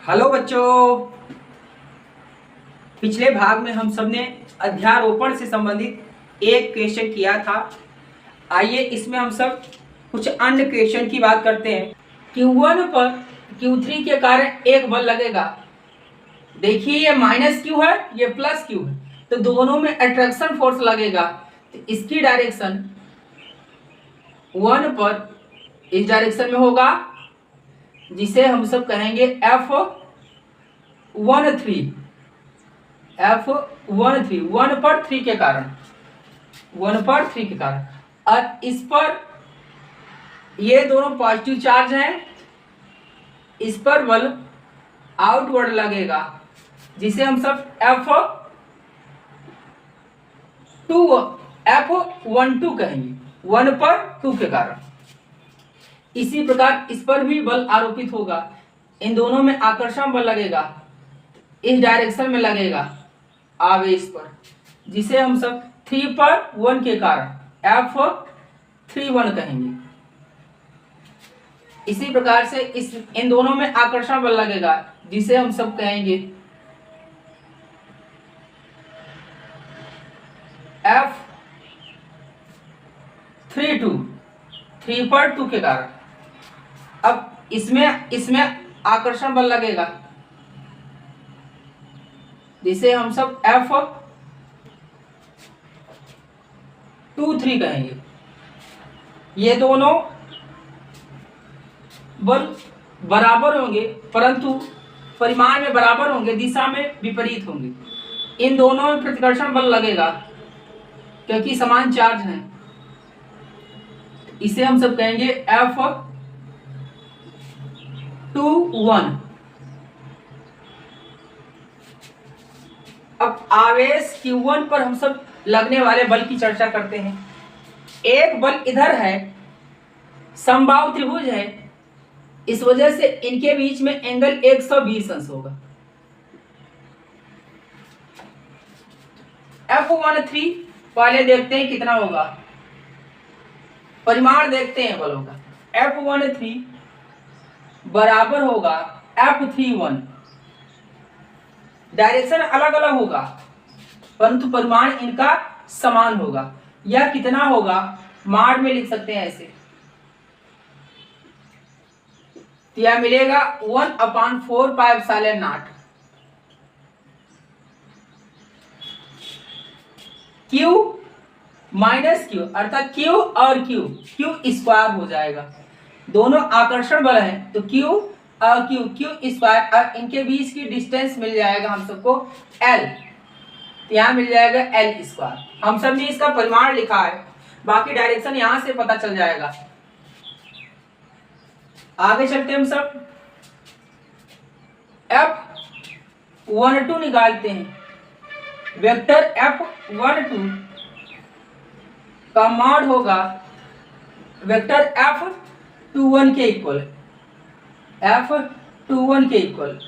Hello बच्चों। पिछले भाग में हम सब ने अध्यारोपण से संबंधित एक क्वेश्चन किया था। आइए इसमें हम सब कुछ अन्य क्वेश्चन की बात करते हैं। Q1 पर Q3 के कारण एक बल लगेगा। देखिए ये माइनस Q है, ये प्लस Q है, तो दोनों में अट्रैक्शन फोर्स लगेगा। तो इसकी डायरेक्शन 1 पर इस डायरेक्शन में होगा, जिसे हम सब कहेंगे F13। F13 1 पर 3 के कारण, 1 पर 3 के कारण। और इस पर ये दोनों पॉजिटिव चार्ज हैं, इस पर बल आउटवर्ड लगेगा, जिसे हम सब F12 कहेंगे, 1 पर 2 के कारण। इसी प्रकार इस पर भी बल आरोपित होगा। इन दोनों में आकर्षण बल लगेगा, इस डायरेक्शन में लगेगा आवेश पर, जिसे हम सब 3 पर 1 के कारण F31 कहेंगे। इसी प्रकार से इन दोनों में आकर्षण बल लगेगा, जिसे हम सब कहेंगे F32, 3 पर 2 के कारण। अब इसमें आकर्षण बल लगेगा, जिसे हम सब F23 कहेंगे। ये दोनों बल बराबर होंगे, परंतु परिमाण में बराबर होंगे, दिशा में विपरीत होंगे। इन दोनों में प्रतिकर्षण बल लगेगा, क्योंकि समान चार्ज हैं। इसे हम सब कहेंगे F21। अब आवेश Q1 पर हम सब लगने वाले बल की चर्चा करते हैं। एक बल इधर है, समबाहु त्रिभुज है, इस वजह से इनके बीच में एंगल 120 अंश होगा। F13 पहले देखते हैं कितना होगा, परिमाण देखते हैं बलों का। F13 बराबर होगा F31। डायरेक्शन अलग अलग होगा, परंतु परिमाण इनका समान होगा। यह कितना होगा, माड में लिख सकते हैं ऐसे। तो यह मिलेगा 1/4 pi epsilon not. Q minus Q अर्थात Q और Q स्क्वायर हो जाएगा। दोनों आकर्षण बल है, तो Q और Q स्क्वायर, और इनके बीच की डिस्टेंस मिल जाएगा हम सबको L। तो यहाँ मिल जाएगा L स्क्वायर। हम सब ने इसका परिमाण लिखा है, बाकी डायरेक्शन यहां से पता चल जाएगा। आगे चलते हम सब F12 निकालते हैं। वेक्टर F12 का मॉड होगा वेक्टर F21 के इक्वल, F21 के इक्वल।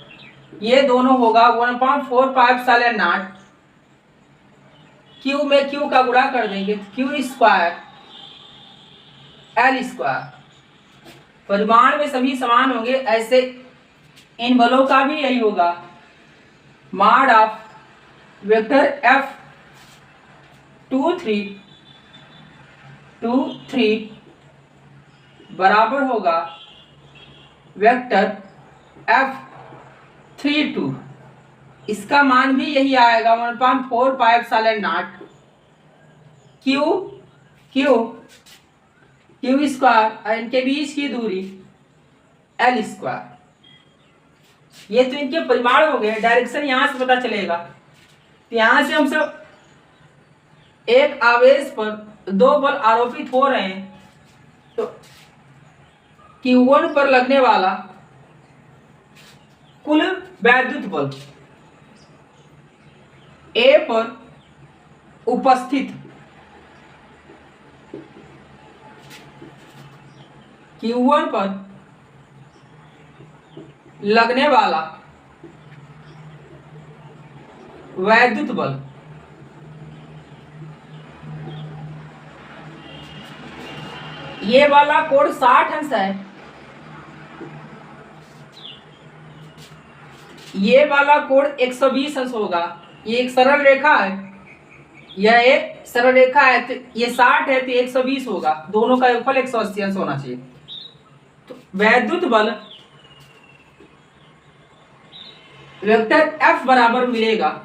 ये दोनों होगा 1/4 पाई एप्सिलॉन नॉट। Q में Q का गुणा कर देंगे, Q स्क्वायर L स्क्वायर। परिमाण में सभी समान होंगे, ऐसे इन बलों का भी यही होगा। मॉड ऑफ वेक्टर F23 बराबर होगा वेक्टर F32। इसका मान भी यही आएगा 1/4 pi epsilon not. Q square और इनके बीच की दूरी L स्क्वायर। ये तो इनके परिमाण हो गए, डायरेक्शन यहां से पता चलेगा। तो यहां से हम सब एक आवेश पर दो बल आरोपित हो रहे हैं, तो Q1 पर लगने वाला कुल वैद्युत बल A पर उपस्थित Q1 पर लगने वाला वैद्युत बल ये वाला कोण 60 अंश है, ये वाला कोण 120 अंश होगा। ये एक सरल रेखा है, यह एक सरल रेखा है, तो ये 60 है तो 120 होगा। दोनों का योगफल 180 अंश होना चाहिए। तो वैद्युत बल वेक्टर F बराबर मिलेगा,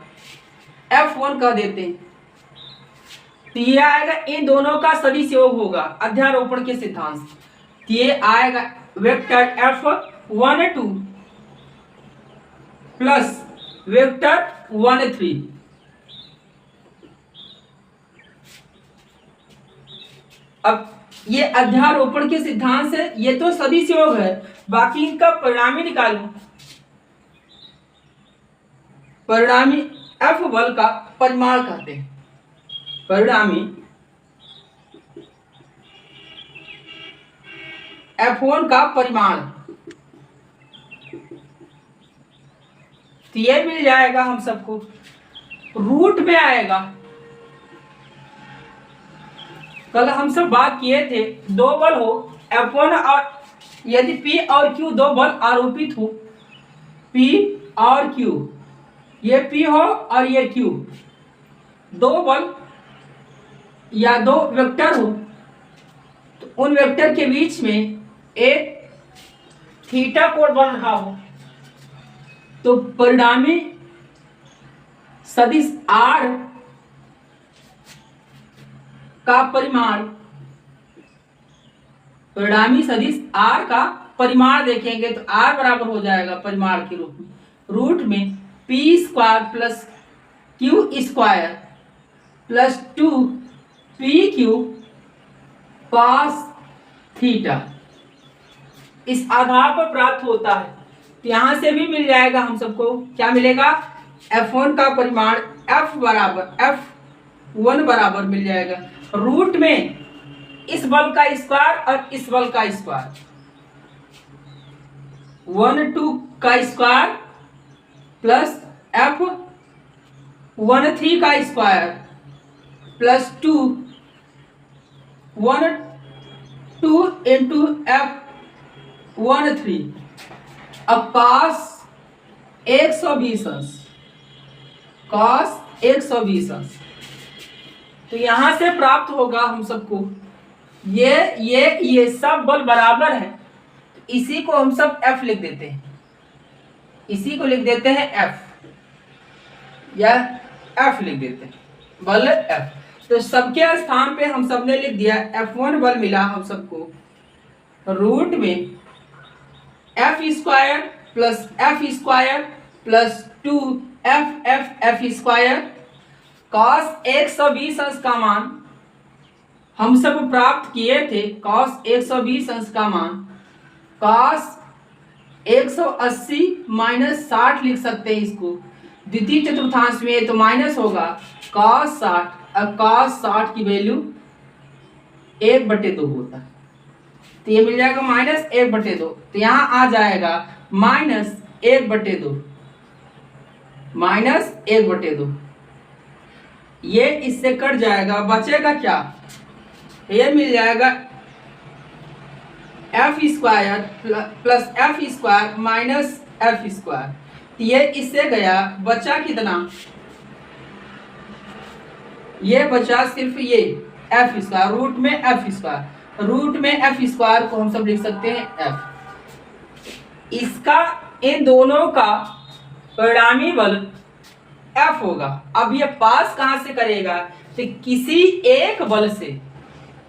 F1 कह देते हैं। तो ये आएगा, इन दोनों का सदिश योग होगा अध्यारोपण के सिद्धांत से। तो ये आएगा वेक्टर F12 प्लस वेक्टर 13। अब ये अध्यारोपण के सिद्धांत से, ये तो सदिश योग है, बाकी इनका परिणामी निकालूं। परिणामी F बल का परिमाण कहते हैं। परिणामी F1 का परिमाण, तो ये मिल जाएगा हम सबको, रूट में आएगा। कल हम सब बात किए थे, दो बल हो F1 और यदि P और Q दो बल आरोपित हो, P और Q, ये P हो और ये Q, दो बल या दो वेक्टर हो, तो उन वेक्टर के बीच में एक थीटा कोण बन रहा हो, तो परिणामी सदिश R का परिमाण, परिणामी सदिश R का परिमाण देखेंगे तो R बराबर हो जाएगा परिमाण के रूप में रूट में P square plus Q square plus 2PQ cos theta. इस आधार पर प्राप्त होता है। तो यहां से भी मिल जाएगा हम सबको, क्या मिलेगा, F1 का परिमाण F बराबर F1 बराबर मिल जाएगा रूट में इस बल का स्क्वायर और इस बल का स्क्वायर, 1 2 का स्क्वायर प्लस F13 का स्क्वायर प्लस 2 1 2 इंटू F13। अब cos 120 अंश, cos 120 अंश, तो यहां से प्राप्त होगा हम सबको, ये सब बल बराबर है, तो इसी को हम सब F लिख देते हैं, इसी को लिख देते हैं F, या F लिख देते हैं, बल F। तो सबके स्थान पे हम सबने लिख दिया F1 बल मिला हम सबको रूट में F square plus F square plus 2F square cos 120 अंश का मान हम सब प्राप्त किए थे। cos 120 अंश का मान cos 180 माइनस 60 लिख सकते हैं इसको, द्वितीय चतुर्थांश में तो माइनस होगा cos 60। अब cos 60 की वैल्यू 1/2 होता है, तो ये मिल जाएगा -1/2, तो यहाँ आ जाएगा -1/2, -1/2। ये इससे कट जाएगा, बचेगा क्या, ये मिल जाएगा F square plus F square minus F square. ये इससे गया, बचा कितना, ये बचा सिर्फ ये F स्क्वायर रूट में F स्क्वायर, रूट में F स्क्वायर को हम सब लिख सकते हैं F। इसका इन दोनों का परिणामी बल F होगा। अब ये पास कहां से करेगा, तो किसी एक बल से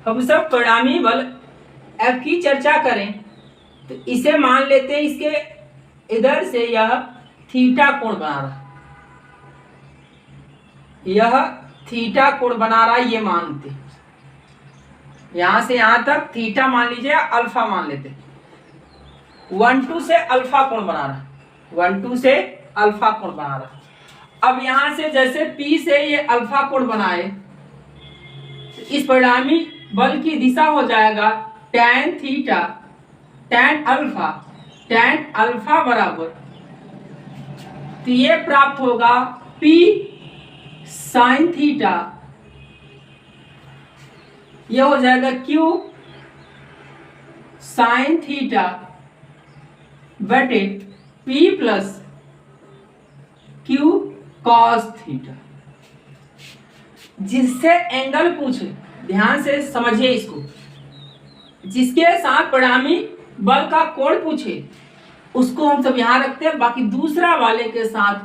हम सब परिणामी बल F की चर्चा करें, तो इसे मान लेते हैं, इसके इधर से यह थीटा कोण बना रहा, यह थीटा कोण बना रहा, ये मानते हैं, यहां से यहां तक थीटा मान लीजिए, अल्फा मान लेते हैं, 1 2 से अल्फा कोण बना रहा, 1 2 से अल्फा कोण बना रहा। अब यहां से जैसे P से ये अल्फा कोण बनाए, इस परिणामी बल की दिशा हो जाएगा tan थीटा tan अल्फा बराबर, तो ये प्राप्त होगा P sin थीटा, ये हो जाएगा Q sin थीटा बटे P plus Q cos theta. जिससे एंगल पूछे, ध्यान से समझिए इसको, जिसके साथ परिणामी बल का कोण पूछे उसको हम सब यहां रखते हैं, बाकी दूसरा वाले के साथ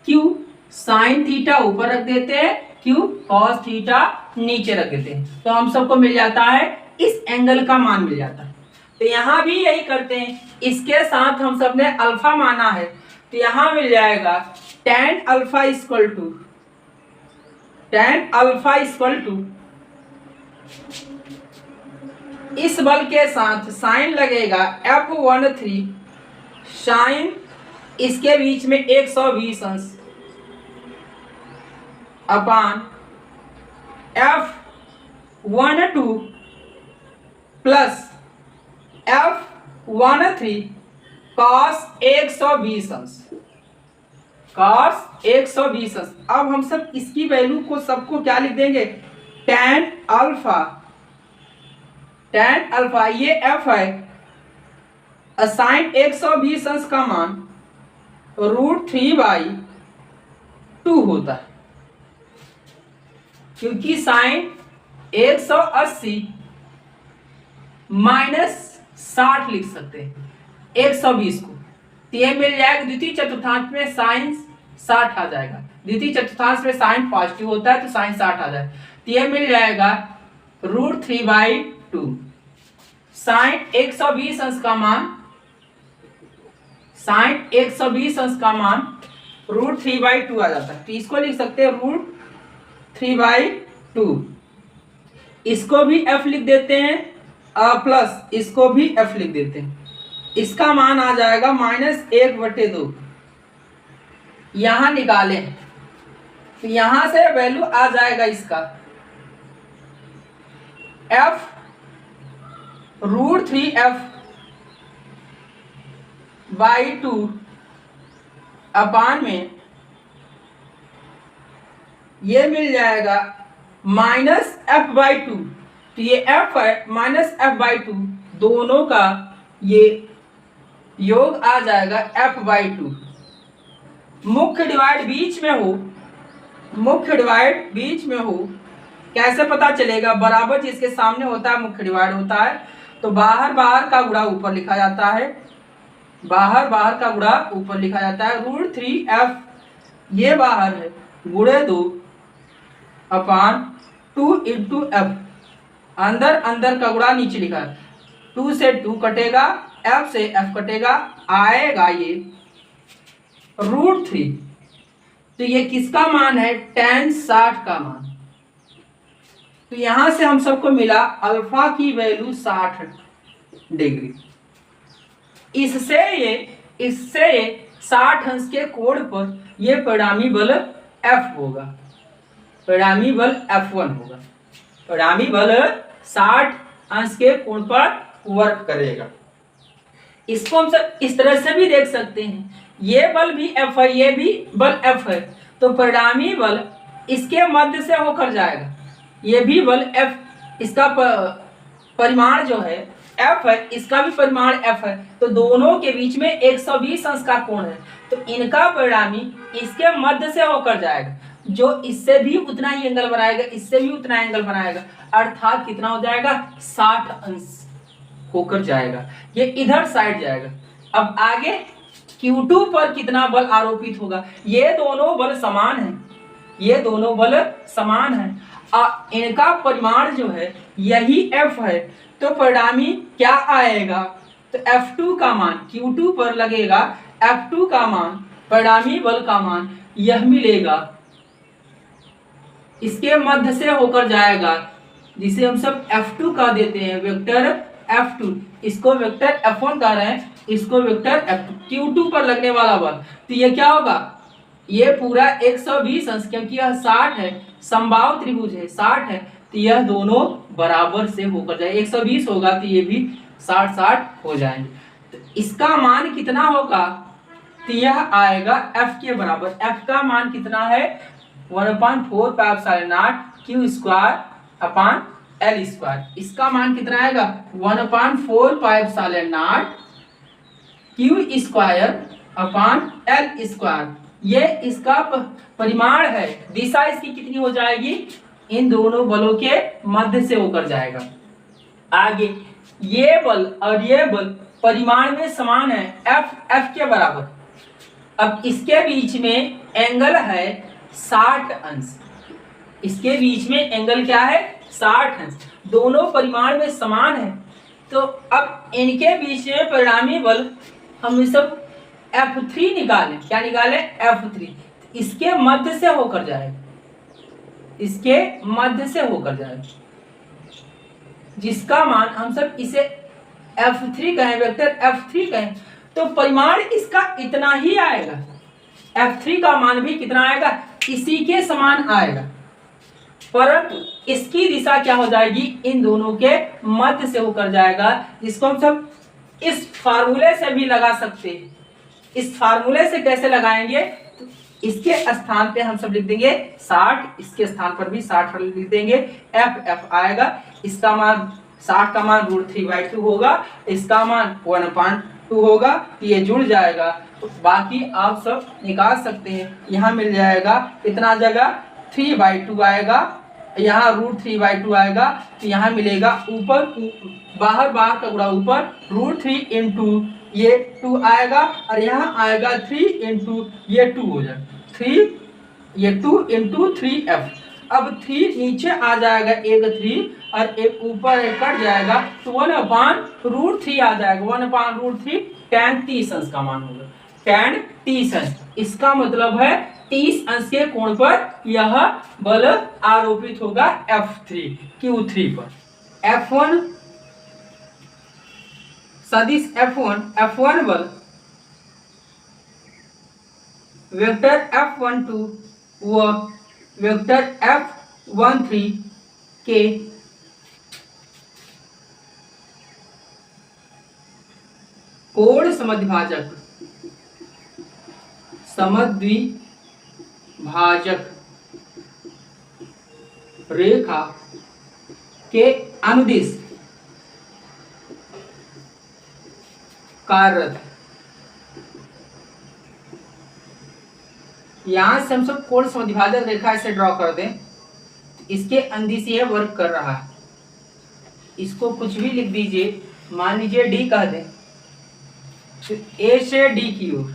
क्यू साइन थीटा ऊपर रख देते हैं, क्यू कॉस थीटा नीचे रख देते हैं, तो हम सबको मिल जाता है इस एंगल का मान मिल जाता है। तो यहां भी यही करते हैं, इसके साथ हम सब ने अल्फा माना है, तो यहां मिल जाएगा tan अल्फा इक्वल टू इस बल के साथ साइन लगेगा F13 साइन इसके बीच में 120 अंश अपान F12 प्लस F13 cos 120 अंश, cos 120 अंश। अब हम सब इसकी वैल्यू को सबको क्या लिख देंगे, tan अल्फा ये F है, साइन 120 अंश का मान √3/2 होता है, क्योंकि साइन 180 माइनस 60 लिख सकते हैं 120 को, तो ये मिल जाएगा द्वितीय चतुर्थांश में साइन 60 आ जाएगा, द्वितीय चतुर्थांश में साइन पॉजिटिव होता है तो साइन 60 आ जाएगा, तो ये मिल जाएगा √3/2। साइन 120 अंश का मान, साइन 120 अंश का मान √3/2 आ जाता है, तो इसको लिख सकते हैं √3/2। इसको भी f लिख देते हैं प्लस इसको भी f लिख देते हैं, इसका मान आ जाएगा -1/2। यहां निकालें तो यहां से वैल्यू आ जाएगा इसका f √3f/2 अपान में ये मिल जाएगा -f/2, तो ये f है -f/2, दोनों का ये योग आ जाएगा f/2। मुख्य डिवाइड बीच में हो, कैसे पता चलेगा, बराबर जिसके सामने होता है मुख्य डिवाइड होता है, तो बाहर का गुणा ऊपर लिखा जाता है, बाहर का गुणा ऊपर लिखा जाता है, √3f ये बाहर है गुणे 2 अपान 2 × f, अंदर का गुणा नीचे लिखा है, 2 से 2 कटेगा, f से f कटेगा, आएगा ये √3। तो ये किसका मान है, tan 60 का मान। तो यहां से हम सबको मिला अल्फा की वैल्यू 60 डिग्री। इससे 60 अंश के कोण पर यह परिणामी बल F होगा, परिणामी बल F1 होगा, परिणामी बल 60 अंश के कोण पर वर्क करेगा। इसको हम सब इस तरह से भी देख सकते हैं, ये बल भी F है, ये भी बल F है, तो परिणामी बल इसके मध्य से होकर जाएगा, ये भी बल F, इसका परिमाण जो है F है, इसका भी परिमाण F है, तो दोनों के बीच में 120 अंश का कोण है, तो इनका परिणामी इसके मध्य से होकर जाएगा, जो इससे भी उतना ही एंगल बनाएगा, इससे भी उतना एंगल बनाएगा, अर्थात कितना हो जाएगा, 60 अंश होकर जाएगा, ये इधर साइड जाएगा। अब आगे Q2 पर कितना बल आरोपित होगा, ये दोनों बल समान हैं, ये दोनों बल समान हैं, इनका परिमाण जो है यही F है, तो परिणामी क्या आएगा, तो F2 का मान Q2 पर लगेगा, F2 का मान परिणामी बल का मान यह मिलेगा, इसके मध्य से होकर जाएगा, जिसे हम सब F2 का देते हैं, वेक्टर F2, इसको वेक्टर F1 कह रहे हैं, इसको वेक्टर F2, Q2 पर लगने वाला बल, तो ये क्या होगा, ये पूरा 120 अंश, क्योंकि यह 60 है, समबाहु त्रिभुज है, 60 है, तो यह दोनों बराबर से होकर जाए, 120 होगा तो ये भी 60 हो जाएंगे, तो इसका मान कितना होगा, तो यह आएगा F के बराबर। F का मान कितना है, 1/4πε0 Q² अपान L², इसका मान कितना आएगा, 1/4πε0 Q² अपान L², ये इसका परिमाण है, दिशा इसकी कितनी हो जाएगी, इन दोनों बलों के मध्य से होकर जाएगा। आगे ये बल और ये बल परिमाण में समान है, एफ के बराबर। अब इसके बीच में एंगल है 60 अंश, इसके बीच में एंगल क्या है 60 अंश, दोनों परिमाण में समान है। तो अब इनके बीच में परिणामी बल हम सब F3 निकालें, क्या निकालें F3, इसके मध्य से होकर जाएगा, इसके मध्य से होकर जाएगा, जिसका मान हम सब इसे F3 कहें, वेक्टर F3 कहें। तो परिमाण इसका इतना ही आएगा, F3 का मान भी कितना आएगा, इसी के समान आएगा, परंतु इसकी दिशा क्या हो जाएगी, इन दोनों के मध्य से होकर जाएगा, जिसको हम सब इस फार्मूले से भी लगा सकते हैं। इस फार्मूले से कैसे लगाएंगे, तो इसके स्थान पे हम सब लिख देंगे 60, इसके स्थान पर भी 60 लिख देंगे, एफ आएगा, इसका मान 60 का मान √3/2 होगा, इसका मान 1/2 होगा, ये जुड़ जाएगा। तो बाकी आप सब निकाल सकते हैं, यहाँ मिल जाएगा कितना जगह 3/2 आएगा, यहाँ √3/2 आएगा, तो यहाँ मिलेगा ऊपर बाहर का गुणा ऊपर √3 इंटू ये 2 आएगा, और यहाँ आएगा 3 इंटू ये 2 हो जाएगा, 3 ये 2 इंटू 3F। अब 3 नीचे आ जाएगा, एक 3 और एक ऊपर एक कट जाएगा, तो 1/√3 आ जाएगा, 1/√3 tan 30 अंश का मान होगा, tan 30 अंश। इसका मतलब है 30 अंश के कोण पर यह बल आरोपित होगा F3 Q3 पर। F1 सदिश F1 बल वेक्टर F12 व वेक्टर F13 के कोण समद्विभाजक रेखा के अनुदिश कार्यरत। यहां से हम सब कोण समद्विभाजक रेखा ऐसे ड्रॉ कर दें, इसके अनुदिश ये वर्क कर रहा है, इसको कुछ भी लिख दीजिए, मान लीजिए डी कह दें, तो ए से डी की ओर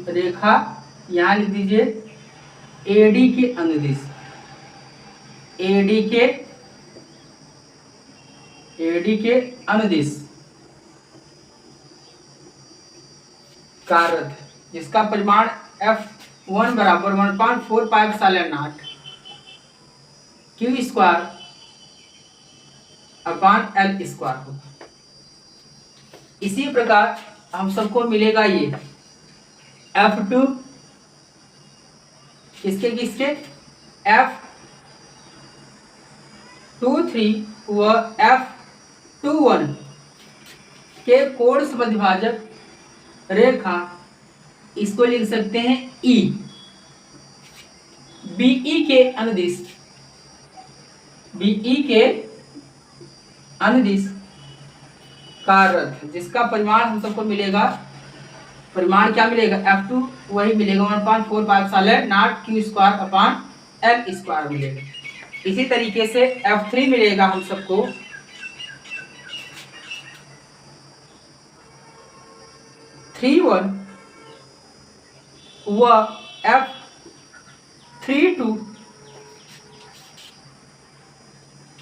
रेखा यहां लिख दीजिए एडी के अनुदिश, एडी के अनुदिश कार्यरत, जिसका परिमाण F1 बराबर 1.45 Q² अपान L² होगा। इसी प्रकार हम सबको मिलेगा ये F2 किसके F23 व F21 के कोण समद्विभाजक रेखा, इसको लिख सकते हैं E, BE के अनुदिश कार्यरत, जिसका परिमाण हम सबको मिलेगा, परिमाण क्या मिलेगा F2 वही मिलेगा 1.45 Q² अपान L² मिलेगा। इसी तरीके से F3 मिलेगा हम सबको F31 व F32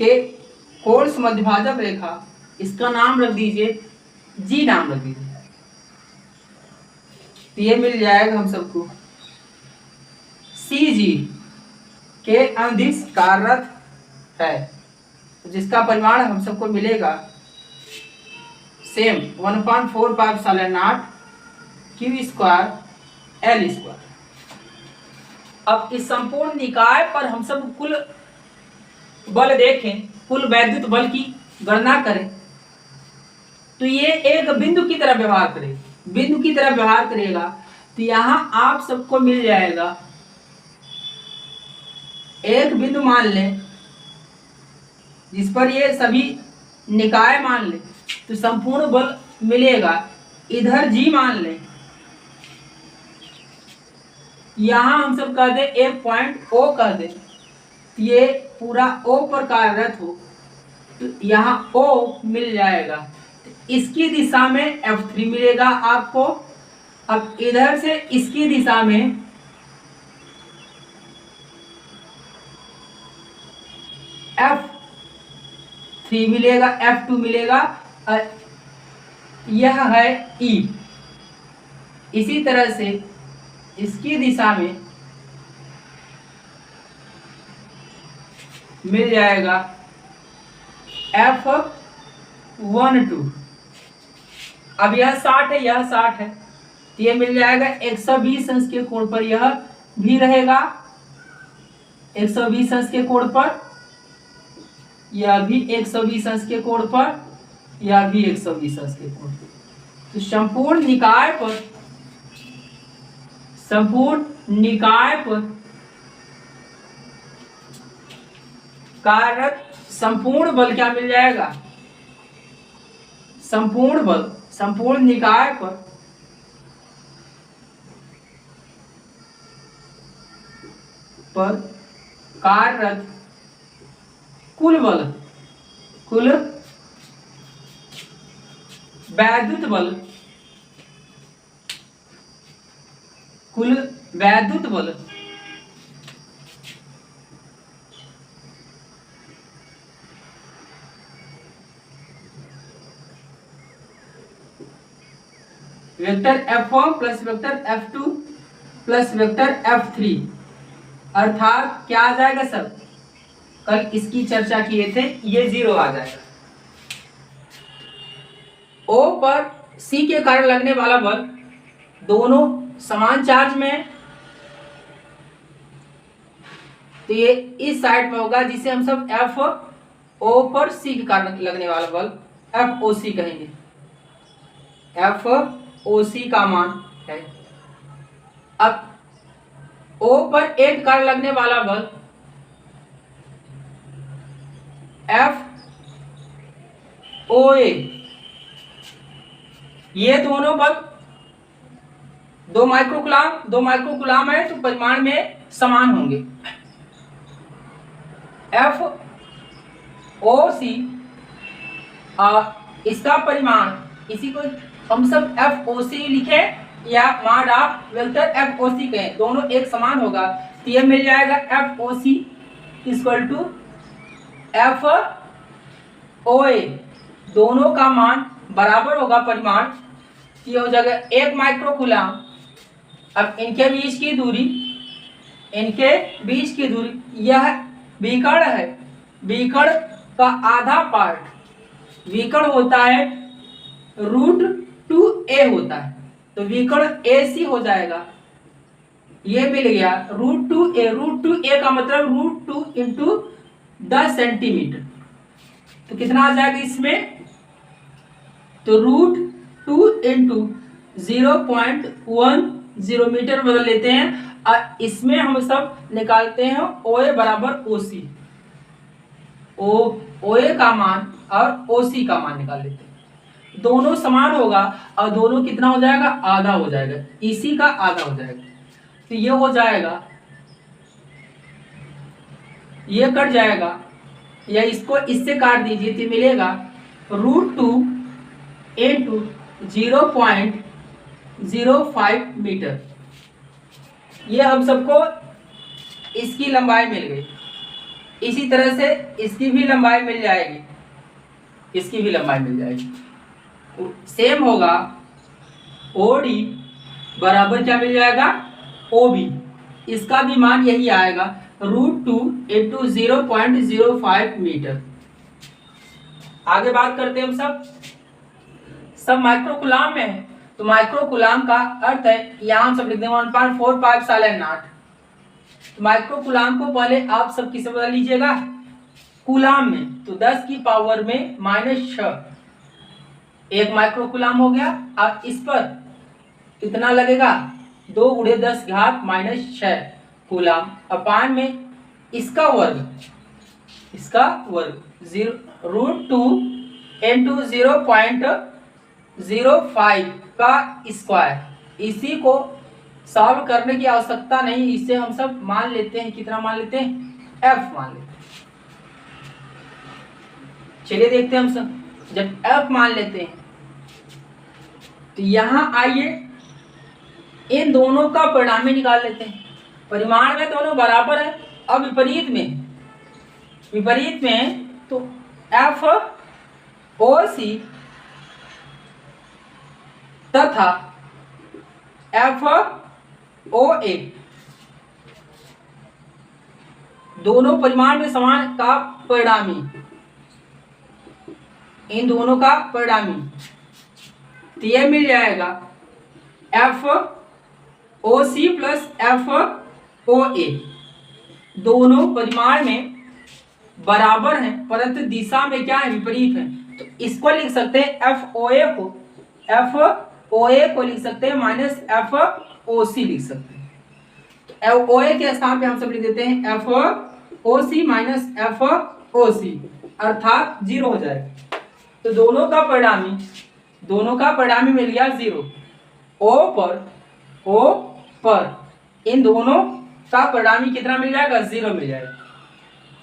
के कोण समद्विभाजक रेखा, इसका नाम रख दीजिए G, नाम रख दीजिए, तो ये मिल जाएगा हम सबको CG के अनुदिश कार्यरत है, जिसका परिमाण हम सबको मिलेगा सेम 1.45 Q² L²। अब इस संपूर्ण निकाय पर हम सब कुल बल देखें, कुल वैद्युत बल की गणना करें, तो ये एक बिंदु की तरह व्यवहार करेगा, तो यहां आप सबको मिल जाएगा, एक बिंदु मान लें जिस पर ये सभी निकाय मान लें, तो संपूर्ण बल मिलेगा, इधर G मान लें, यहाँ हम सब कह दें एक पॉइंट ओ कह दें, ये पूरा ओ पर कार्यरत हो तो यहाँ ओ मिल जाएगा, तो इसकी दिशा में F3 मिलेगा आपको। अब इधर से इसकी दिशा में F3 मिलेगा, F2 मिलेगा, और यह है E। इसी तरह से इसकी दिशा में मिल जाएगा F12। अब यह 60 है, यह 60 है, तो ये मिल जाएगा 120 अंश के कोण पर, यह भी रहेगा 120 अंश के कोण पर, यह भी 120 अंश के कोण पर, यह भी 120 अंश के कोण पर। तो संपूर्ण निकाय पर कार्यरत संपूर्ण बल क्या मिल जाएगा? संपूर्ण बल संपूर्ण निकाय पर कार्यरत कुल बल, कुल वैद्युत बल, कुल वैद्युत बल vector F1 plus vector F2 plus vector F3, अर्थात क्या आ जाएगा सर? कल इसकी चर्चा किए थे, ये 0 आ जाएगा। O पर C के कारण लगने वाला बल, दोनों समान चार्ज में है, तो ये इस साइड में होगा, जिसे हम सब FO पर C के कारण लगने वाला बल FOC कहेंगे। FOC का मान है। अब O पर एक कारण लगने वाला बल FOA, ये दोनों बल 2 माइक्रोकूलाम है, तो परिमाण में समान होंगे। FOC इसका परिमाण, इसी को हम सब FOC लिखे या मान आप वेक्टर FOC कहें, दोनों एक समान होगा, तो ये मिल जाएगा FOC इक्वल टू FOA, दोनों का मान बराबर होगा परिमाण, ये हो जाएगा 1 माइक्रोकूलाम। अब इनके बीच की दूरी, यह विकर्ण है, विकर्ण का आधा पार्ट विकर्ण होता है √2a होता है, तो विकर्ण AC हो जाएगा, ये मिल गया √2a का मतलब √2 इंटू 10 सेंटीमीटर, तो कितना आ जाएगा इसमें? तो √2 इंटू 0.10 मीटर बदल लेते हैं, और इसमें हम सब निकालते हैं OA बराबर OC, OA का मान और OC का मान निकाल लेते हैं, दोनों समान होगा, और दोनों कितना हो जाएगा? आधा हो जाएगा, इसी का आधा हो जाएगा, तो ये हो जाएगा, ये कट जाएगा, या इसको इससे काट दीजिए तो मिलेगा √2 इंटू 0.05 मीटर। ये हम सबको इसकी लंबाई मिल गई, इसी तरह से इसकी भी लंबाई मिल जाएगी, इसकी भी लंबाई मिल जाएगी, सेम होगा। OD बराबर क्या मिल जाएगा? OB, इसका भी मान यही आएगा √2 इंटू 0.05 मीटर। आगे बात करते हैं हम सब माइक्रोकूलाम में है, तो माइक्रोकूलाम का अर्थ है, यहाँ हम सब लिख देंगे 1.45 तो माइक्रोकूलाम को पहले आप सब किसे बदल लीजिएगा? कूलाम में, तो 10 की पावर में -6 1 माइक्रोकूलाम हो गया। अब इस पर कितना लगेगा? 2 × 10 घात -6 कूलाम, अपान में इसका वर्ग √2 इंटू 0.05 का स्क्वायर, इसी को सॉल्व करने की आवश्यकता नहीं, इसे हम सब मान लेते हैं, कितना मान लेते हैं, एफ मान लेते हैं। चलिए देखते हैं हम सब, जब एफ मान लेते हैं तो यहां आइए इन दोनों का परिणामी निकाल लेते हैं। परिमाण में दोनों बराबर है, अब विपरीत में तो एफ ओ सी तथा एफ ओ ए दोनों परिमाण में समान का परिणामी, इन दोनों का परिणामी, तो यह मिल जाएगा F O C plus F O A. दोनों परिमाण में बराबर हैं परंतु दिशा में क्या है, विपरीत है। तो इसको लिख सकते हैं एफ ओ ए को लिख सकते हैं माइनस एफ ओ सी लिख सकते हैं। तो एफ ओ ए के स्थान पे हम सब लिख देते हैं एफ ओ सी माइनस एफ ओ सी, अर्थात 0 हो जाएगा। तो दोनों का परिणामी मिल गया 0। ओ पर इन दोनों का परिणामी कितना मिल जाएगा, 0 मिल जाएगा।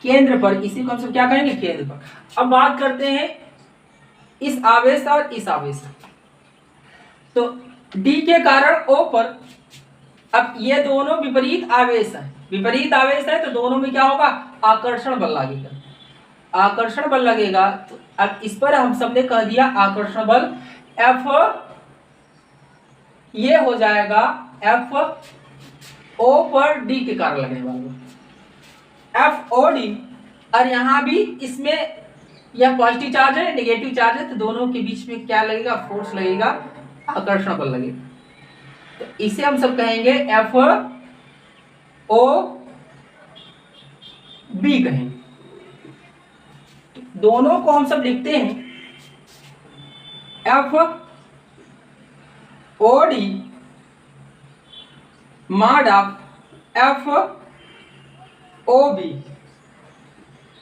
केंद्र पर, इसी को हम सब क्या कहेंगे, केंद्र पर। अब बात करते हैं इस आवेश और इस आवेश। तो D के कारण O पर, अब ये दोनों विपरीत आवेश है तो दोनों में क्या होगा, आकर्षण बल लगेगा। तो अब इस पर हम सबने कह दिया आकर्षण बल F, ये हो जाएगा F O पर D के कारण लगने वाला F O D। और यहाँ भी इसमें यह पॉजिटिव चार्ज है, नेगेटिव चार्ज है, तो दोनों के बीच में क्या लगेगा, फोर्स लगेगा, आकर्षण बल लगेगा। तो इसे हम सब कहेंगे एफ ओ बी कहेंगे। तो दोनों को हम सब लिखते हैं F O D mod of F O B.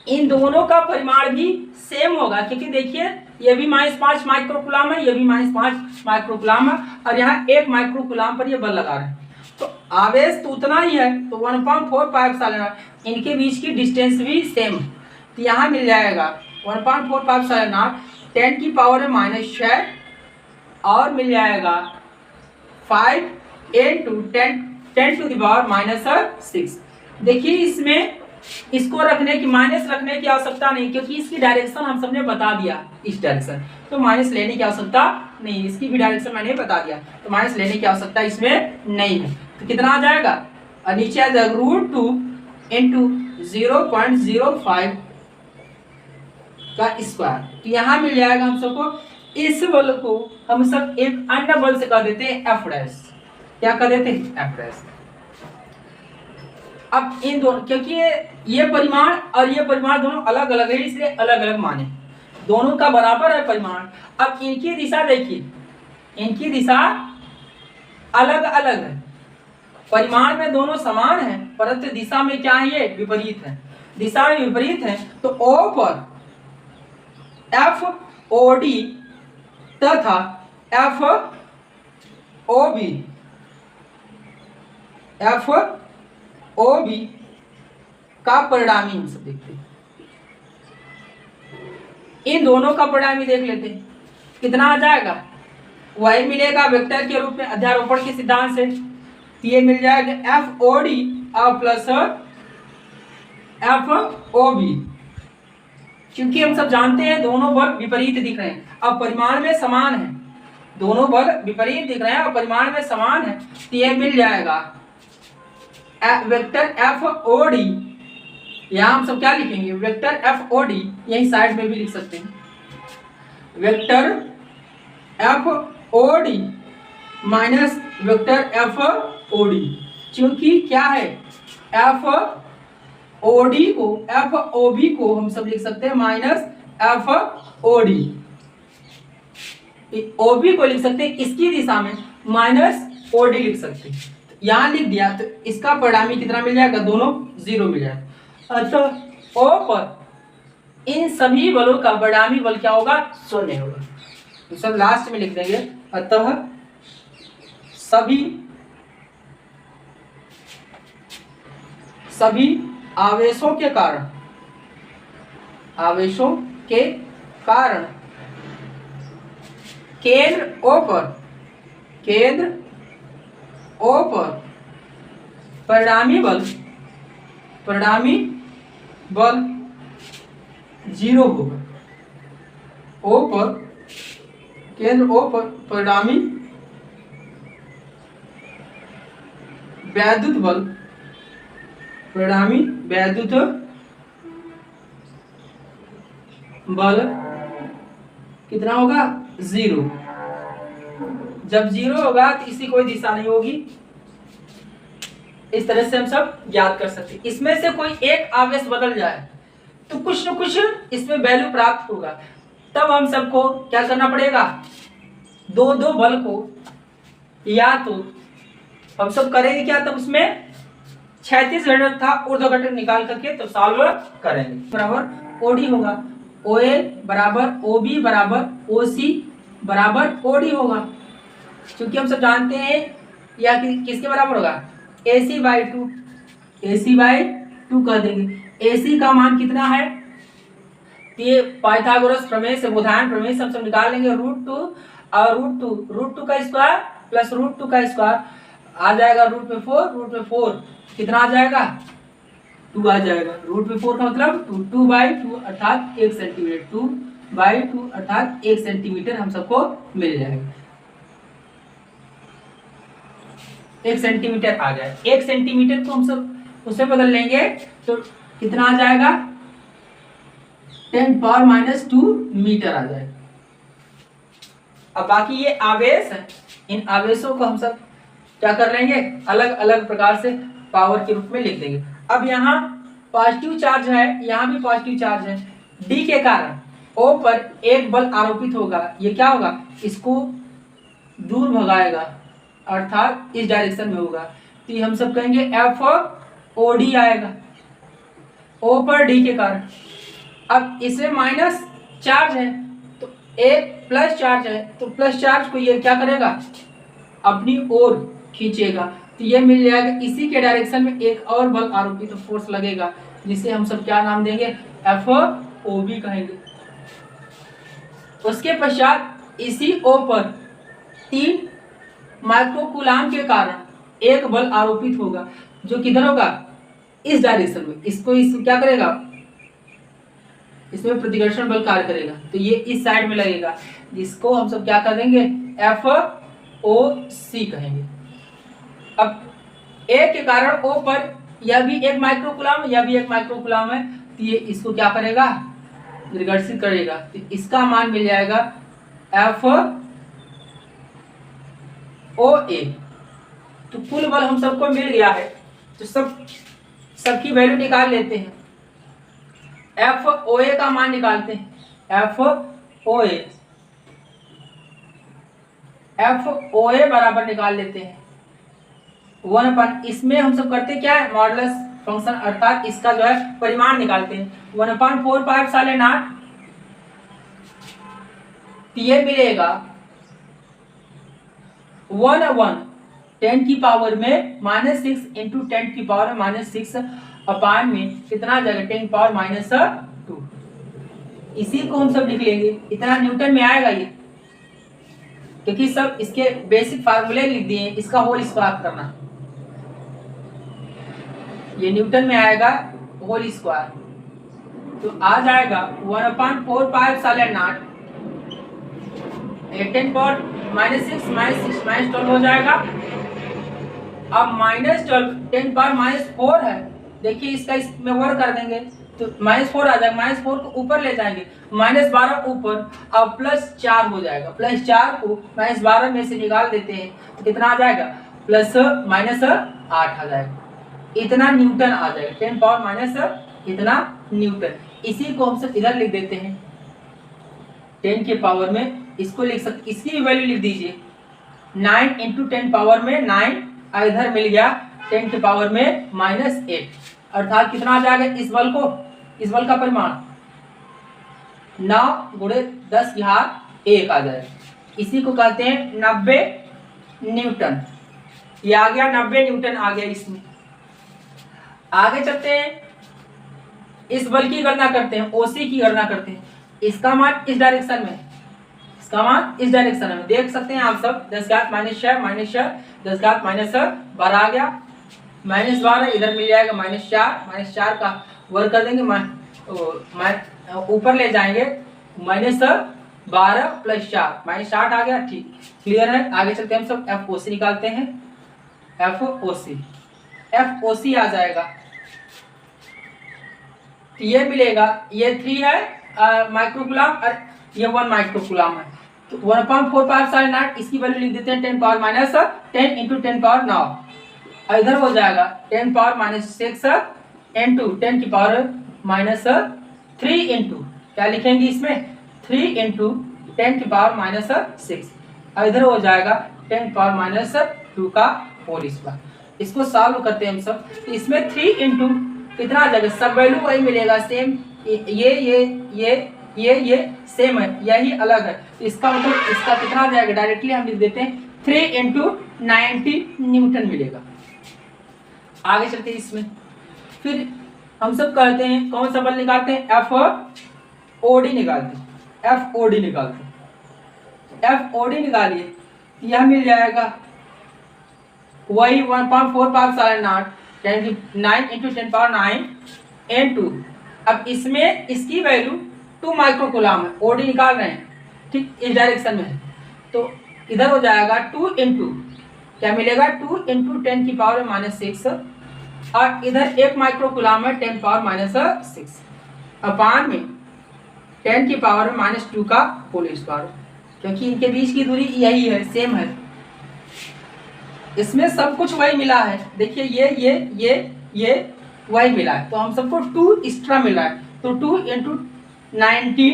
इन दोनों का परिमाण भी सेम होगा, क्योंकि देखिए ये भी -5 माइक्रोकुलाम है, ये भी -5 माइक्रोकुलाम है, और यहाँ 1 माइक्रोकुलाम पर ये बल लगा रहे हैं। तो आवेश तो उतना ही है, तो 1.45 इनके बीच की डिस्टेंस भी सेम। तो यहाँ मिल जाएगा 1.45 10 की पावर है -6 और मिल जाएगा 5 into 10 to the power -6। देखिए इसमें इसको रखने की, माइनस रखने की आवश्यकता नहीं, क्योंकि इसकी डायरेक्शन हम सबने बता दिया, इस डायरेक्शन, तो माइनस लेने की आवश्यकता नहीं। इसकी भी डायरेक्शन मैंने बता दिया, तो माइनस लेने की आवश्यकता इसमें नहीं है। तो कितना आ जाएगा, और नीचे आ जाएगा √2 into 0.05 का स्क्वायर। तो यहाँ मिल जाएगा हम सबको। इस बल को हम सब एक अन्य बल से कह देते हैं एफ डैश। क्या कह देते हैं, एफ डैश। अब इन दोनों, क्योंकि ये परिमाण और ये परिमाण दोनों अलग अलग है, इसलिए अलग अलग माने, दोनों का बराबर है परिमाण। अब इनकी दिशा देखिए, इनकी दिशा अलग अलग है। परिमाण में दोनों समान है परंतु दिशा में क्या है, ये विपरीत है। दिशा में विपरीत है तो O पर एफ ओ डी तथा एफ ओ बी का परिणामी हम सब देखते हैं। इन दोनों का परिणामी देख लेते हैं, कितना आ जाएगा, वही मिलेगा वेक्टर के रूप में अध्यारोपण के सिद्धांत से। तो ये मिल जाएगा F O D plus F O B. क्योंकि हम सब जानते हैं दोनों बल विपरीत दिख रहे हैं, अब परिमाण में समान है, दोनों बल विपरीत दिख रहे हैं और परिमाण में समान है, तो ये मिल जाएगा वेक्टर एफ ओ डी। यहां हम सब क्या लिखेंगे, वेक्टर एफ ओ डी, यही साइड में भी लिख सकते हैं, vector F O D minus vector F O D. क्योंकि क्या है, एफ ओ डी को, एफ ओ बी को हम सब लिख सकते हैं minus F O D. O B को लिख सकते हैं इसकी दिशा में माइनस ओ डी लिख सकते हैं, यहां लिख दिया। तो इसका परिणामी कितना मिल जाएगा, दोनों 0 मिल जाएगा। अतः O पर इन सभी बलों का परिणामी बल क्या होगा, 0 होगा। तो सब लास्ट में लिख देंगे, अतः सभी सभी आवेशों के कारण, आवेशों के कारण केंद्र O पर, केंद्र O पर परिणामी बल, परिणामी बल 0 होगा। O पर, केंद्र O पर परिणामी वैद्युत बल, परिणामी वैद्युत बल कितना होगा? 0। जब 0 होगा तो इसकी कोई दिशा नहीं होगी। इस तरह से हम सब ज्ञात कर सकते हैं। इसमें से कोई एक आवेश बदल जाए तो कुछ न कुछ इसमें वैल्यू प्राप्त होगा। तब हम सबको क्या करना पड़ेगा? दो दो बल को, या तो हम सब करेंगे क्या, तब उसमें 36 घटक था, ऊर्ध्व घटक निकाल करके तो सॉल्व करेंगे। बराबर ओडी होगा, OA बराबर OB बराबर OC बराबर OD होगा। क्योंकि हम सब जानते हैं या किसके बराबर होगा? AC/2, AC/2 कह देंगे। AC का मान कितना है? ये पाइथागोरस प्रमेय से, बोधायन प्रमेय से हम सब निकाल लेंगे। √2 और √2 का स्क्वायर प्लस √2 का स्क्वायर आ जाएगा √4 कितना आ जाएगा? 2 आ जाएगा। √4 का मतलब 2/2 अर्थात 1 सेंटीमीटर, 2/2 अर्थात 1 सेंटीमीटर हम सबको मिल जाएगा। 1 सेंटीमीटर आ जाए। 1 सेंटीमीटर को हम सब उसे बदल लेंगे तो कितना आ जाएगा? 10⁻² मीटर आ जाएगा। अब बाकी ये आवेश है, इन आवेशों को हम सब क्या कर लेंगे? अलग अलग प्रकार से पावर के रूप में लिख देंगे। अब यहाँ पॉजिटिव चार्ज है, यहाँ भी पॉजिटिव चार्ज है। डी के कारण O पर एक बल आरोपित होगा। ये क्या होगा? इसको दूर भगाएगा, अर्थात इस डायरेक्शन में होगा। तो ये हम सब कहेंगे FOD आएगा, O पर D के कारण। अब इसमें माइनस चार्ज है तो एक प्लस चार्ज है, तो प्लस चार्ज को ये क्या करेगा? अपनी ओर खींचेगा। तो ये मिल जाएगा। इसी के डायरेक्शन में एक और बल आरोपित तो फोर्स लगेगा, जिसे हम सब क्या नाम देंगे? FOB कहेंगे। उसके पश्चात इसी O पर 3 माइक्रोकूलाम के कारण एक बल आरोपित होगा, जो किधर होगा? इस डायरेक्शन में। इसको क्या करेगा? इसमें प्रतिकर्षण बल कार्य करेगा, तो ये इस साइड में लगेगा, जिसको हम सब क्या कर देंगे? FOC कहेंगे। अब A के कारण O पर यह भी 1 माइक्रोकूलाम, यह भी 1 माइक्रोकूलाम है, तो ये इसको क्या करेगा? निर्घर्षित करेगा। तो इसका मान मिल जाएगा FOA। तो कुल बल हम सबको मिल गया है, तो सबकी वैल्यू निकाल लेते हैं। FOA का मान निकालते हैं। FOA बराबर निकाल लेते हैं 1/, इसमें हम सब करते क्या है? मॉडुलस फंक्शन, अर्थात इसका जो है परिमाण निकालते हैं। 1/4 साले 0, ये मिलेगा 1/10⁻⁻6 इंटू 10⁻⁻6 अपान में कितना आ जाएगा? 10⁻⁻2। इसी को हम सब लिख लेंगे। इतना न्यूटन में आएगा ये, क्योंकि सब इसके बेसिक फार्मूले लिख दिए। इसका होल स्क्वायर करना, ये न्यूटन में आएगा होल स्क्वायर, तो आ जाएगा 1/4 साले 0, 10⁻⁻6 -12 हो जाएगा। अब -12 10⁻⁻4 है, देखिए इसका इसमें वर्ग कर देंगे तो -4 आ जाएगा। -4 को ऊपर ले जाएंगे, -12 ऊपर, अब +4 हो जाएगा। +4 को -12 में से निकाल देते हैं तो कितना आ जाएगा? +−8 आ जाएगा। इतना न्यूटन आ जाएगा, 10⁻⁻, इतना न्यूटन। इसी को हम सब इधर लिख देते हैं 10 के पावर में। इसको लिख सकते, इसकी भी वैल्यू लिख दीजिए 9 × 10⁻9, इधर मिल गया 10 के पावर में -8, अर्थात कितना आ जाएगा? इस बल का परिमाण 9 × 10⁻1 आ जाएगा। इसी को कहते हैं 90 न्यूटन। ये आ गया 90 न्यूटन आ गया इसमें। आगे चलते हैं, इस बल की गणना करते हैं, ओसी की गणना करते हैं। इसका मान इस डायरेक्शन में, इसका मान इस डायरेक्शन में देख सकते हैं आप सब। 10 घात -6 -6 10 घात -12 आ गया, -12 इधर मिल जाएगा -4 का वर्ग कर देंगे, ऊपर ले जाएंगे -12 + 4 -8 आ गया। ठीक, क्लियर है। आगे चलते हैं हम सब एफ ओ सी निकालते हैं। एफ ओ सी आ जाएगा, तो ये मिलेगा, ये 3 है माइक्रोकुलाम और ये 1 माइक्रोकुलाम है, तो 1.45 इसकी वैल्यू लिख देते हैं 10 पावर -10 × 10 पावर 9, और इधर हो जाएगा 10 पावर -6 इंटू 10 की पावर -3 इंटू क्या लिखेंगे इसमें 3 इंटू 10 की पावर -6, और इधर हो जाएगा 10 पावर -2 का होल स्क्वायर। इसको सॉल्व करते हैं हम सब, तो इसमें 3 इंटू कितना आ जाएगा, सब वैल्यू वही मिलेगा सेम, ये सेम है, यही अलग है, तो इसका मतलब इसका कितना आ जाएगा, डायरेक्टली हम लिख देते हैं 3 इंटू 90 न्यूटन मिलेगा। आगे चलते हैं इसमें, फिर हम सब कहते हैं कौन सा बल निकालते हैं, एफ ओ डी निकालते हैं, एफ ओ डी निकालते हैं। एफ ओ डी निकालिए, यह मिल जाएगा वही 1.45 9 इंटू 10 पावर 9 इंटू, अब इसमें इसकी वैल्यू 2 माइक्रोकुलाम है, ओडी निकाल रहे हैं, ठीक, इस डायरेक्शन में है, तो इधर हो जाएगा 2 इंटू क्या मिलेगा 2 इंटू 10 की पावर -6, और इधर 1 माइक्रोकुलाम है 10 पावर -6 अपान में 10 की पावर -2 का होल स्क्वायर, क्योंकि इनके बीच की दूरी यही है, सेम है। इसमें सब कुछ वही मिला है, देखिए ये वही मिला है, तो हम सबको 2 एक्स्ट्रा मिला है, तो 2 इंटू 90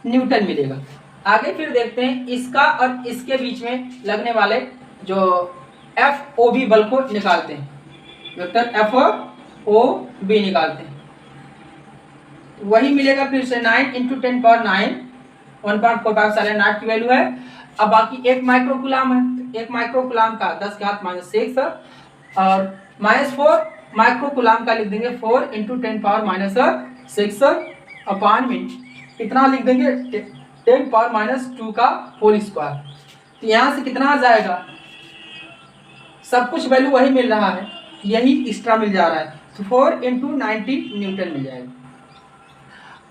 न्यूटन मिलेगा। आगे फिर देखते हैं इसका और इसके बीच में लगने वाले जो एफ ओ बी बल को निकालते हैं, वेक्टर एफ ओ बी निकालते हैं, वही मिलेगा फिर से 9 इंटू 10 पावर 9 1.45 की वैल्यू है। अब बाकी 1 माइक्रोकुलाम है, तो 1 माइक्रोकुलाम का 10 घात -6 और -4 माइक्रोकुलाम का लिख देंगे 4 इंटू 10 पावर -6 अपान में कितना लिख देंगे 10 पावर -2 का होल स्क्वायर, तो यहाँ से कितना आ जाएगा, सब कुछ वैल्यू वही मिल रहा है, यही एक्स्ट्रा मिल जा रहा है, तो 4 इंटू 90 न्यूटन मिल जाएगा।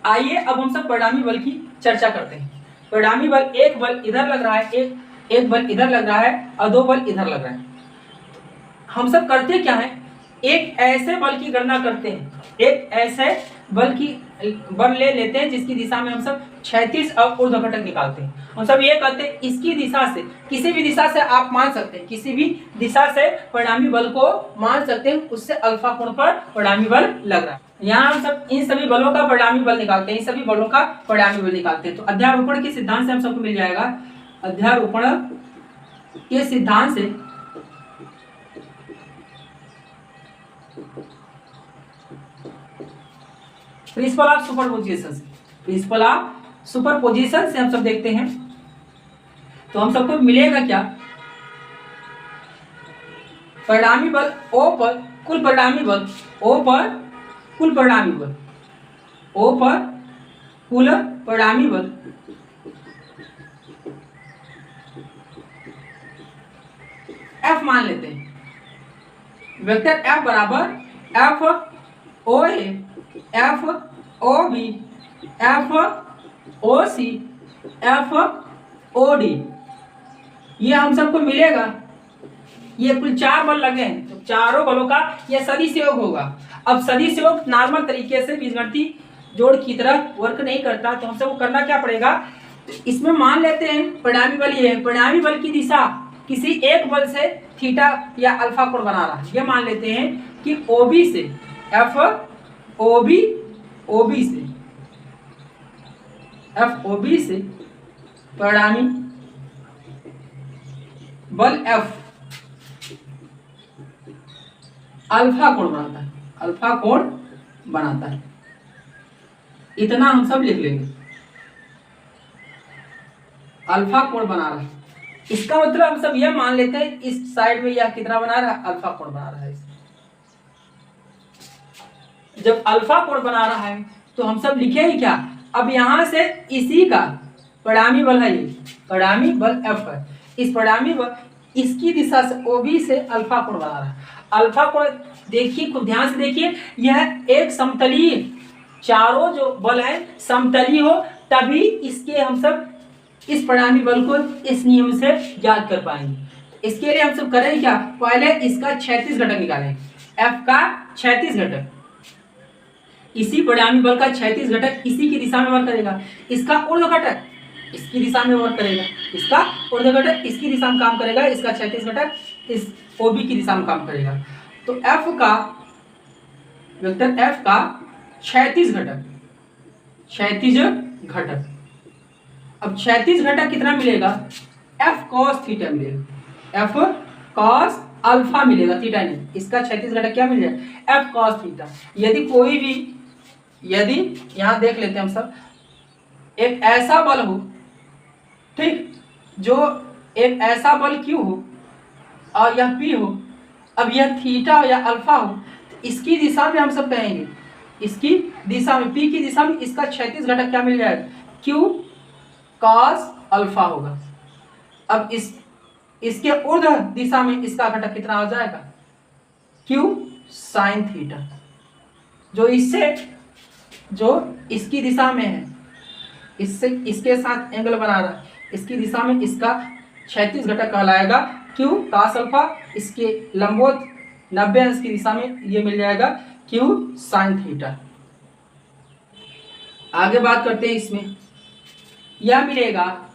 आइए अब हम सब परिणामी बल की चर्चा करते हैं। परिणामी बल, एक बल इधर लग रहा है, एक बल इधर लग रहा है और 2 बल इधर लग रहा है। हम सब करते क्या है, एक ऐसे बल की गणना करते हैं, एक ऐसे बल ले लेते हैं जिसकी दिशा में हम सब क्षैतिज और ऊर्ध्वाधर निकालते हैं। हम सब ये कहते हैं इसकी दिशा से, किसी भी दिशा से आप मान सकते हैं, किसी भी दिशा से परिणामी बल को मान सकते हैं, उससे अल्फा कोण पर परिणामी बल लग रहा है। यहाँ हम सब इन सभी बलों का परिणामी बल निकालते हैं, इन सभी बलों का परिणामी बल निकालते हैं। तो अध्यारोपण के सिद्धांत से हम सबको मिल जाएगा, अध्यारोपण के सिद्धांत से प्रिंसिपल ऑफ सुपरपोजिशन से हम सब देखते हैं, तो हम सबको मिलेगा क्या, परिणामी बल O पर कुल परिणामी बल, O पर कुल परिणामी बल, O पर कुल परिणामी बल F मान लेते हैं, वेक्टर F बराबर F O A F O B F O C F O D, ये हम सबको मिलेगा। ये कुल 4 बल लगे हैं, तो चारों बलों का यह सदिश योग होगा। अब सदिश योग नॉर्मल तरीके से बीजगणितीय जोड़ की तरह वर्क नहीं करता, तो हम सबको करना क्या पड़ेगा, तो इसमें मान लेते हैं परिणामी बल ये है, परिणामी बल की दिशा किसी एक बल से थीटा या अल्फा कोण बना रहा है, ये मान लेते हैं कि OB से FOB से परिणामी बल F अल्फा कोण बनाता है, इतना हम सब लिख लेंगे, अल्फा कोण बना रहा है। इसका मतलब हम सब यह मान लेते हैं इस साइड में यह कितना बना रहा है, अल्फा कोण बना रहा है। जब अल्फा कोण बना रहा है तो हम सब लिखे ही क्या, अब यहाँ से इसी का परिणामी बल है, ये परिणामी बल F है, इस परिणामी बल इसकी दिशा से OB से अल्फा कोण बना रहा है। अल्फा कोण देखिए, खूब ध्यान से देखिए, यह एक समतलीय, चारों जो बल है समतलीय हो, तभी इसके हम सब इस परिणामी बल को इस नियम से ज्ञात कर पाएंगे। इसके लिए हम सब करें क्या, पहले इसका क्षैतिज घटक निकालें, F का क्षैतिज घटक, इसी परिणामी बल का क्षैतिज घटक इसी की दिशा में वर्क करेगा, इसका ऊर्ध्व घटक इसकी दिशा में वर्क करेगा, इसका ऊर्ध्व घटक इसकी दिशा में काम करेगा, इसका क्षैतिज घटक इस OB की दिशा में काम करेगा। तो F का वेक्टर F का क्षैतिज घटक, क्षैतिज घटक, अब क्षैतिज घटक कितना मिलेगा, F cos थीटा मिलेगा, F cos अल्फा मिलेगा, थीटा नहीं, इसका क्षैतिज घटक क्या मिल जाएगा, F cos थीटा। यदि कोई भी, यदि यहां देख लेते हैं हम सब, एक ऐसा बल हो, ठीक, जो एक ऐसा बल Q हो और यह P हो, अब यह थीटा या अल्फा हो, तो इसकी दिशा में हम सब कहेंगे, इसकी दिशा में, P की दिशा में इसका क्षैतिज घटक क्या मिल जाएगा, Q cos अल्फा होगा। अब इसके ऊर्ध्व दिशा में इसका घटक कितना हो जाएगा, Q sin थीटा, जो इसकी दिशा में है, इससे इसके साथ एंगल बना रहा है, इसकी दिशा में इसका क्षैतिज घटक कहलाएगा Q cos अल्फा, इसके लंबवत 90 अंश की दिशा में ये मिल जाएगा Q sin थीटा। आगे बात करते हैं, इसमें यह मिलेगा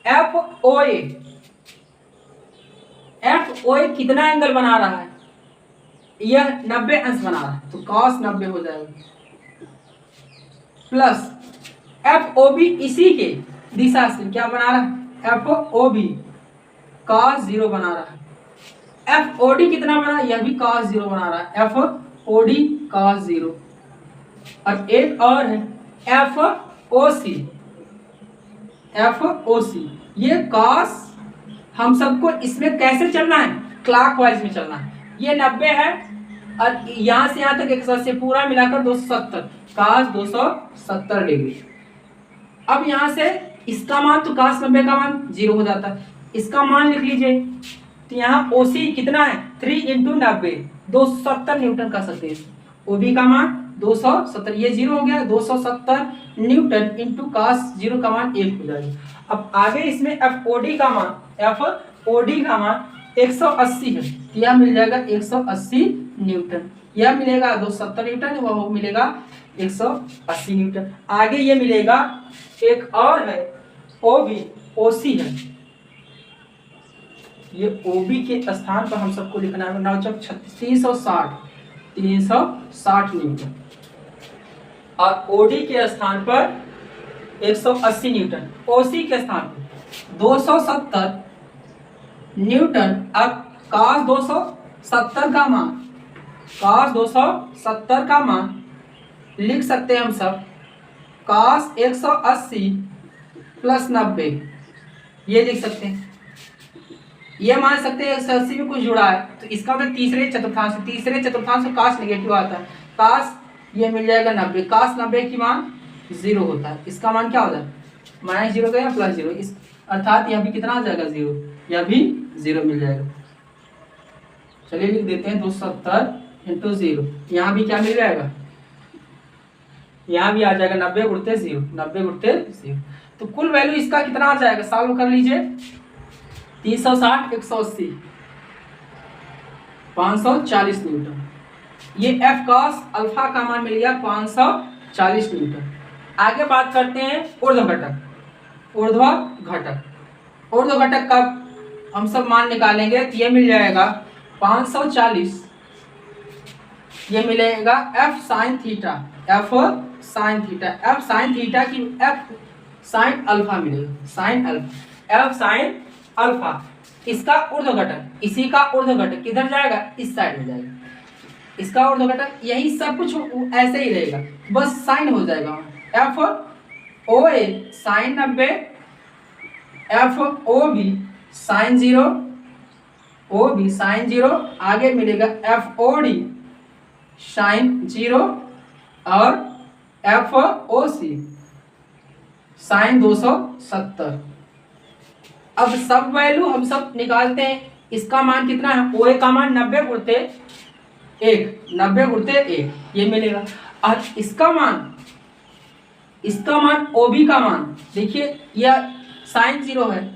FOA कितना एंगल बना रहा है, यह 90 अंश बना रहा है, तो cos 90 हो जाएगा, प्लस FOB इसी के दिशा से क्या बना रहा है, FOB cos 0 बना रहा है। FOD कितना बना, यह भी cos 0 बना रहा है, FOD cos 0। और एक और है FOC, ये cos, हम सबको इसमें कैसे चलना है, क्लॉकवाइज में चलना है, ये 90 है और यहाँ से यहाँ तक 180 पूरा मिलाकर 270, cos 270 डिग्री। अब यहाँ से इसका मान, तो cos 90 का मान 0 हो जाता है, इसका मान लिख लीजिए, तो यहाँ OC कितना है, 3 × 90, 270 न्यूटन कर सकते हैं। OB का मान 270, ये 0 हो गया, 270 न्यूटन इंटू cos 0 का मान 1 हो जाएगा। अब आगे इसमें FOD का मान 180 है, यह मिल जाएगा 180 न्यूटन, यह मिलेगा 270 न्यूटन, वह मिलेगा 180 न्यूटन। आगे ये मिलेगा, एक और है OC है, ये OB के स्थान पर हम सबको लिखना है, नौचक 360 न्यूटन, और OD के स्थान पर 180 न्यूटन, OC के स्थान पर 270 न्यूटन। अब cos 270 का मान लिख सकते हैं हम सब, cos 180 प्लस 90, ये लिख सकते हैं, ये मान सकते हैं 180 में कुछ जुड़ा है, तो इसका मतलब तीसरे चतुर्थांश में cos नेगेटिव आता है, cos ये मिल जाएगा 90, cos 90 की मान 0 होता है, इसका मान क्या होता है, -0 गया प्लस 0, इस अर्थात यह भी कितना आ जाएगा 0, यह भी 0 मिल जाएगा। चलिए लिख देते हैं 270 × 0, यहाँ भी क्या मिल जाएगा, यहाँ भी आ जाएगा 90 × 0, तो कुल वैल्यू इसका कितना आ जाएगा, सॉल्व कर लीजिए, 360 180 540 न्यूटन, ये F cos अल्फा का मान मिल गया 540 न्यूटन। आगे बात करते हैं ऊर्ध्व घटक का हम सब मान निकालेंगे, तो ये मिल जाएगा 540, ये मिलेगा F sin theta, F sin theta की F sin अल्फा मिलेगा, F sin अल्फा, इसका ऊर्ध्व घटक, इसी का ऊर्ध्व घटक किधर जाएगा, इस साइड में जाएगा, इसका ऊर्ध्व घटक, यही सब कुछ ऐसे ही रहेगा, बस साइन हो जाएगा, FOA sin 90, FOB sin 0, O B sine 0, आगे मिलेगा एफ ओ डी साइन 0 और एफ ओ सी साइन 270। अब सब वैल्यू हम सब निकालते हैं। इसका मान कितना है, ओ ए का मान 90 गुणते 1, 90 गुणते 1 ये मिलेगा। और इसका मान ओ बी का मान देखिए, यह साइन 0 है,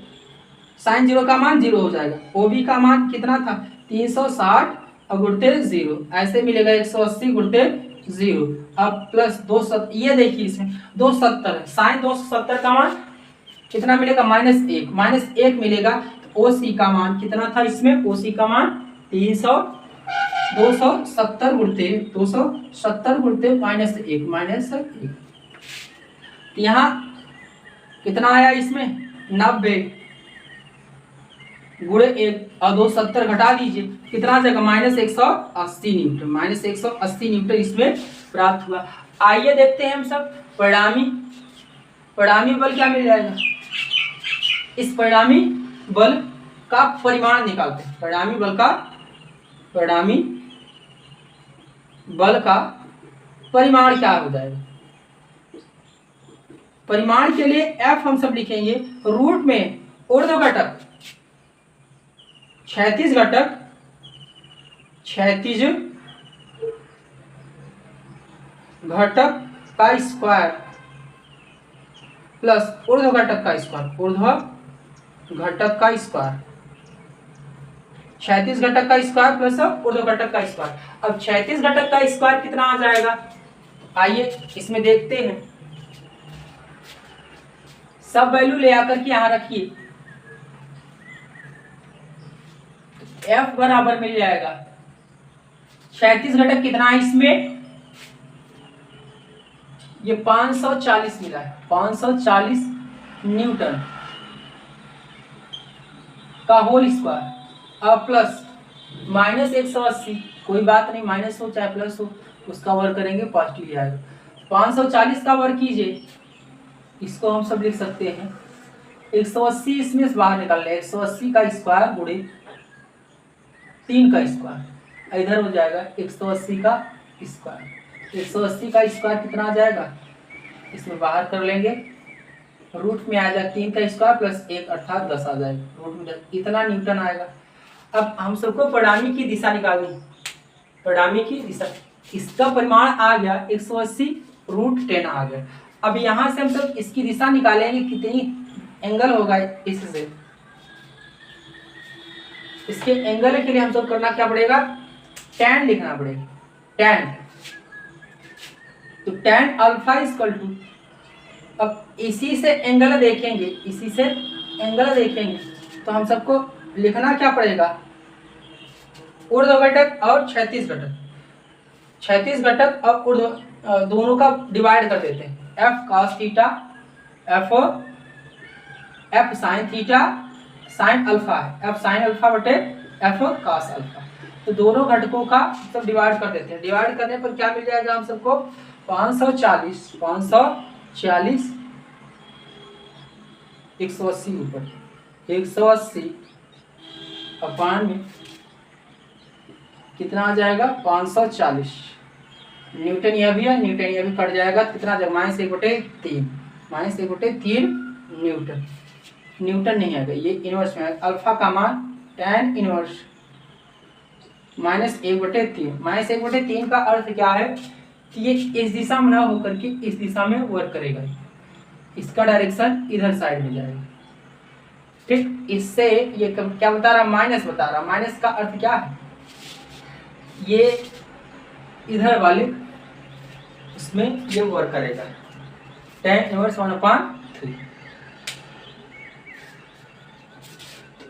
साइन 0 का मान 0 हो जाएगा। ओ बी का मान कितना था 360 और गुणते 0, ऐसे मिलेगा 180 गुणते 0। अब प्लस 270, ये देखिए इसमें 270 है, साइन 270 का मान कितना मिलेगा -1, -1 मिलेगा। तो ओ सी का मान कितना था इसमें, ओ सी का मान 270 गुणते -1 यहाँ कितना आया इसमें 90 गुणे 1 और 270 घटा दीजिए, कितना आ जाएगा -180 न्यूटन, -180 न्यूटन इसमें प्राप्त हुआ। आइए देखते हैं हम सब परिणामी बल क्या मिल जाएगा। इस परिणामी बल का परिमाण निकालते हैं। परिणामी बल का परिमाण क्या हो जाएगा। परिमाण के लिए F हम सब लिखेंगे रूट में ऊर्ध्व घटक, क्षैतिज घटक का स्क्वायर प्लस ऊर्ध्व घटक का स्क्वायर, क्षैतिज घटक का स्क्वायर प्लस ऊर्ध्व घटक का स्क्वायर। अब क्षैतिज घटक का स्क्वायर कितना आ जाएगा, आइए इसमें देखते हैं। सब वैल्यू ले आकर के यहां रखिए, F बराबर मिल जाएगा, क्षैतिज घटक कितना है इसमें, ये 540 मिला है, 540 न्यूटन का होल स्क्वायर। अब प्लस -180, कोई बात नहीं, माइनस हो चाहे प्लस हो उसका वर्ग करेंगे पॉजिटिव आएगा। 540 का वर्ग कीजिए, इसको हम सब लिख सकते हैं 180, इसमें से बाहर निकाल ले 180 का स्क्वायर गुणे 3 का स्क्वायर, इधर हो जाएगा 180 का स्क्वायर। 180 का स्क्वायर कितना आ जाएगा, इसमें बाहर कर लेंगे, रूट में आ जाएगा 3 का स्क्वायर प्लस 1 अर्थात 10 आ जाएगा, रूट में इतना न्यूटन आएगा। अब हम सबको परिणामी की दिशा निकालनी है, परिणामी की दिशा, इसका परिमाण आ गया 180 √10 आ गया। अब यहां से हम सब इसकी दिशा निकालेंगे, कितनी एंगल होगा इससे, इसके एंगल के लिए हम सब करना क्या पड़ेगा, tan लिखना पड़ेगा, tan। तो tan अल्फा इक्वल टू, अब इसी से एंगल देखेंगे, तो हम सबको लिखना क्या पड़ेगा, ऊर्ध्व घटक और क्षैतिज घटक और ऊर्ध्व दोनों का डिवाइड कर देते हैं। F cos theta, F sin theta, sin alpha है, F sin अल्फा बटे F cos अल्फा। तो दोनों घटकों का सब डिवाइड कर देते हैं। डिवाइड करने पर क्या मिल जाएगा हम सबको, 540 180 ऊपर 180 अपान में कितना आ जाएगा 540 न्यूटन, यह भी है न्यूटन, यह भी कट जाएगा, कितना आ जाएगा -1/3 न्यूटन नहीं आएगा, ये इनवर्स में आएगा। अल्फा का मान tan इनवर्स -1/3 का अर्थ क्या है कि ये इस दिशा में ना होकर के इस दिशा में वर्क करेगा, इसका डायरेक्शन इधर साइड में जाएगा, ठीक। इससे ये क्या बता रहा, माइनस बता रहा। माइनस का अर्थ क्या है, ये इधर वाले उसमें ये वर्क करेगा, tan इनवर्स 1/3।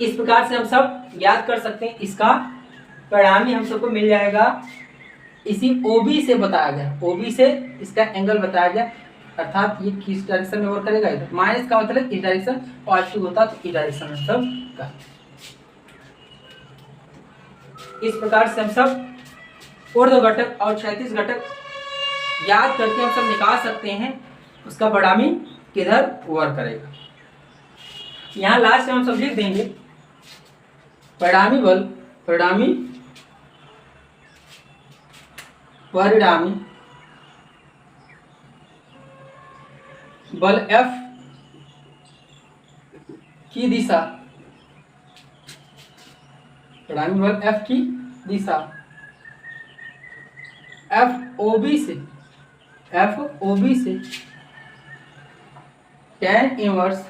इस प्रकार से हम सब याद कर सकते हैं, इसका परिणामी हम सबको मिल जाएगा, इसी OB से बताया गया, OB से इसका एंगल बताया गया, अर्थात ये किस डायरेक्शन में वर्क करेगा, इधर। माइनस का मतलब इस डायरेक्शन, पॉजिटिव होता तो इस डायरेक्शन में सब का। इस प्रकार से हम सब ऊर्ध्व घटक और क्षैतिज घटक याद करके हम सब निकाल सकते हैं, उसका परिणामी किधर वर्क करेगा। यहाँ लास्ट में हम सब लिख देंगे परिणामी बल परिणामी बल F की दिशा, परिणामी बल F की दिशा FOB से tan इनवर्स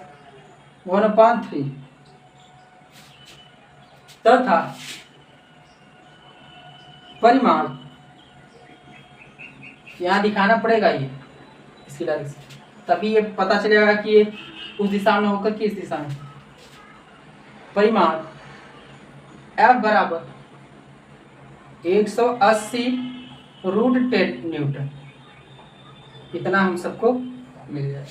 1/3 तथा परिमाण, यहाँ दिखाना पड़ेगा ये इसकी डायरेक्शन, तभी ये पता चलेगा कि ये उस दिशा में होकर किस दिशा में। परिमाण F बराबर 180√10 न्यूटन, इतना हम सबको मिल जाए।